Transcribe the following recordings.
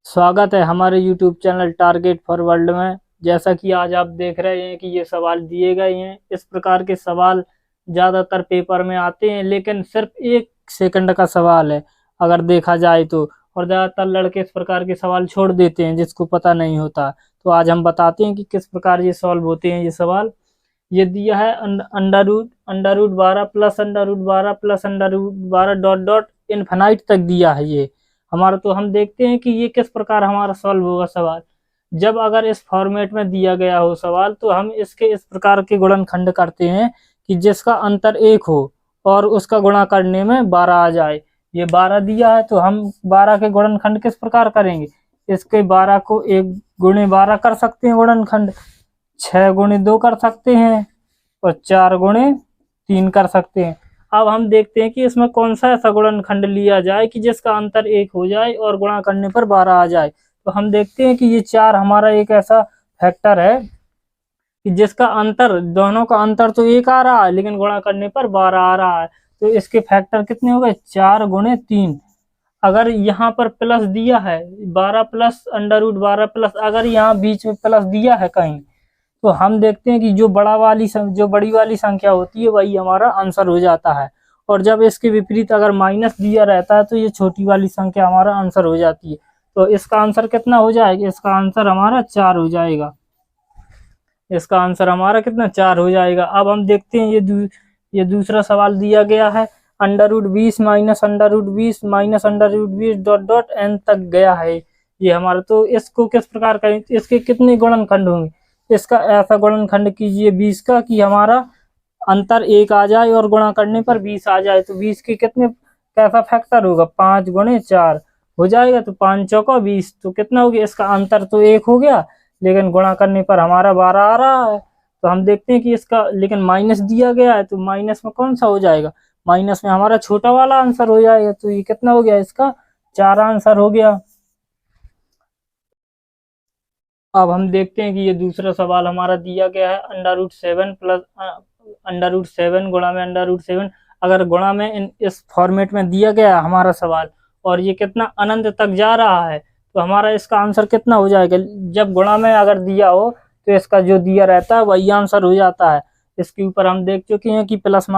स्वागत है हमारे YouTube channel target for world में। जैसा कि आज आप देख रहे हैं कि ये सवाल दिए गए हैं। इस प्रकार के सवाल ज़्यादातर पेपर में आते हैं, लेकिन सिर्फ 1 सेकंड का सवाल है अगर देखा जाए तो। और ज़्यादातर लड़के इस प्रकार के सवाल छोड़ देते हैं जिसको पता नहीं होता। तो आज हम बताते हैं कि किस प्रकार ये सॉल्व होते हैं। ये सवाल ये दिया है under root 12 plus under root 12 plus under root 12 dot dot infinite तक दिया है ये हमारा। तो हम देखते हैं कि ये किस प्रकार हमारा सॉल्व होगा सवाल। जब अगर इस फॉर्मेट में दिया गया हो सवाल तो हम इसके इस प्रकार के गुणनखंड करते हैं कि जिसका अंतर 1 हो और उसका गुणा करने में 12 आ जाए। ये 12 दिया है तो हम 12 के गुणनखंड किस प्रकार करेंगे। इसके 12 को 1 गुणे 12 कर सकते हैं गुणनखंड, 6 गुणे 2 कर सकते हैं और 4 गुणे 3 कर सकते हैं। अब हम देखते हैं कि इसमें कौन सा ऐसा गुणनखंड लिया जाए कि जिसका अंतर 1 हो जाए और गुणा करने पर 12 आ जाए। तो हम देखते हैं कि ये 4 हमारा एक ऐसा फैक्टर है कि जिसका अंतर, दोनों का अंतर तो 1 आ रहा है लेकिन गुणा करने पर 12 आ रहा है। तो इसके फैक्टर कितने हो गए, 4 गुणे 3। अगर यहाँ पर प्लस दिया है 12 प्लस अंडर रूट 12 प्लस, अगर यहाँ बीच में प्लस दिया है कहीं, तो हम देखते हैं कि जो बड़ी वाली संख्या होती है वही हमारा आंसर हो जाता है। और जब इसके विपरीत अगर माइनस दिया रहता है तो ये छोटी वाली संख्या हमारा आंसर हो जाती है। तो इसका आंसर कितना हो जाएगा, इसका आंसर हमारा 4 हो जाएगा। इसका आंसर हमारा कितना, 4 हो जाएगा। अब हम देखते हैं ये दूसरा सवाल दिया गया है under root 20 minus under root 20 minus under root 20 dot dot n तक गया है ये हमारा। तो इसको किस प्रकार करें, इसके कितने गुणनखंड होंगे। इसका ऐसा गुणनखंड कीजिए 20 का कि हमारा अंतर 1 आ जाए और गुणा करने पर 20 आ जाए। तो 20 के कितने कैसा फैक्टर होगा, 5 गुणे 4 हो जाएगा। तो 5 चौका 20, तो कितना हो गया, इसका अंतर तो 1 हो गया लेकिन गुणा करने पर हमारा 12 आ रहा है। तो हम देखते हैं कि इसका लेकिन माइनस दिया गया है तो माइनस में कौन सा हो जाएगा, माइनस में हमारा छोटा वाला आंसर हो जाएगा। तो ये कितना हो गया, इसका 4 आंसर हो गया। अब हम देखते हैं कि ये दूसरा सवाल हमारा दिया गया है under root 7 plus under root 7 गुणा में अंडर रूट 7। अगर गुणा में इस फॉर्मेट में दिया गया हमारा सवाल और ये कितना अनंत तक जा रहा है तो हमारा इसका आंसर कितना हो जाएगा। जब गुणा में अगर दिया हो तो इसका जो दिया रहता है वही आंसर हो जाता है। इसके ऊपर हम देख चुके हैं कि प्लस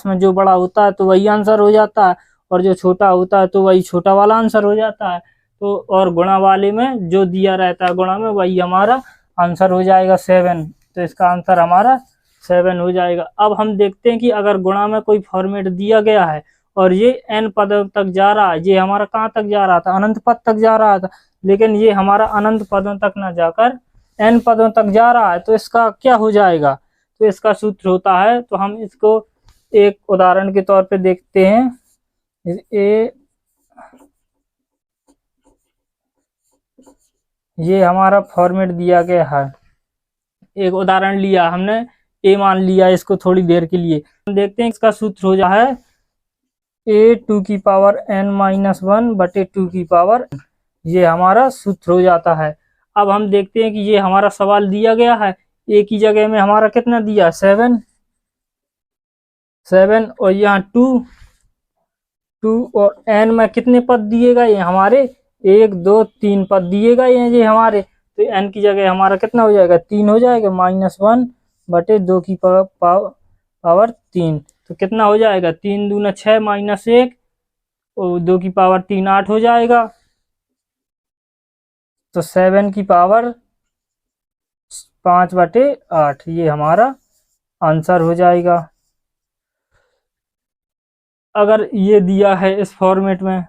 में जो बड़ा होता है तो वही आंसर हो जाता है और जो छोटा होता है तो वही छोटा वाला आंसर हो जाता है। तो और गुणा वाले में जो दिया रहता है गुणा में वही हमारा आंसर हो जाएगा 7। तो इसका आंसर हमारा 7 हो जाएगा। अब हम देखते हैं कि अगर गुणा में कोई फॉर्मेट दिया गया है और ये n पदों तक जा रहा है, ये हमारा कहाँ तक जा रहा था, अनंत पद तक जा रहा था, लेकिन ये हमारा अनंत पदों तक ना जाकर n पदों तक जा रहा है। तो इसका क्या हो जाएगा, तो इसका सूत्र होता है, तो हम इसको एक उदाहरण के तौर पे देखते हैं। ये हमारा फॉर्मेट दिया गया है, एक उदाहरण लिया हमने, a मान लिया इसको थोड़ी देर के लिए। हम देखते हैं इसका सूत्र हो जा है a⁴n-1 बटे 2 की पावर, ये हमारा सूत्र हो जाता है। अब हम देखते हैं कि ये हमारा सवाल दिया गया है, a की जगह में हमारा कितना दिया, 7 और यहाँ 2 और n में कितने पद दिए गए हैं हमारे, 1 2 3 पद दिए गए हैं ये हमारे। तो n की जगह हमारा कितना हो जाएगा, 3 हो जाएगा, -1 बटे 2 की पावर 3। तो कितना हो जाएगा, 3 दूना 6 -1 और 2 की पावर 3 8 हो जाएगा। तो 7 की पावर 5 बटे 8 ये हमारा आंसर हो जाएगा। अगर ये दिया है इस फॉर्मेट में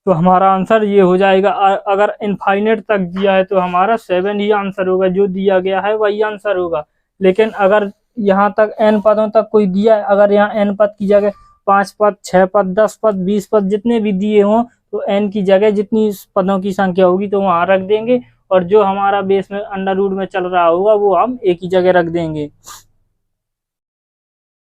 तो हमारा आंसर ये हो जाएगा। अगर इनफाइनेट तक दिया है तो हमारा 7 ही आंसर होगा, जो दिया गया है वही आंसर होगा। लेकिन अगर यहाँ तक n पदों तक कोई दिया है, अगर यहाँ n पद की जगह 5 पद 6 पद 10 पद 20 पद जितने भी दिए हों तो n की जगह जितनी पदों की संख्या होगी तो वहां रख देंगे और जो हमारा बेस में अंडर रूट में चल रहा होगा वो हम एक ही जगह रख देंगे।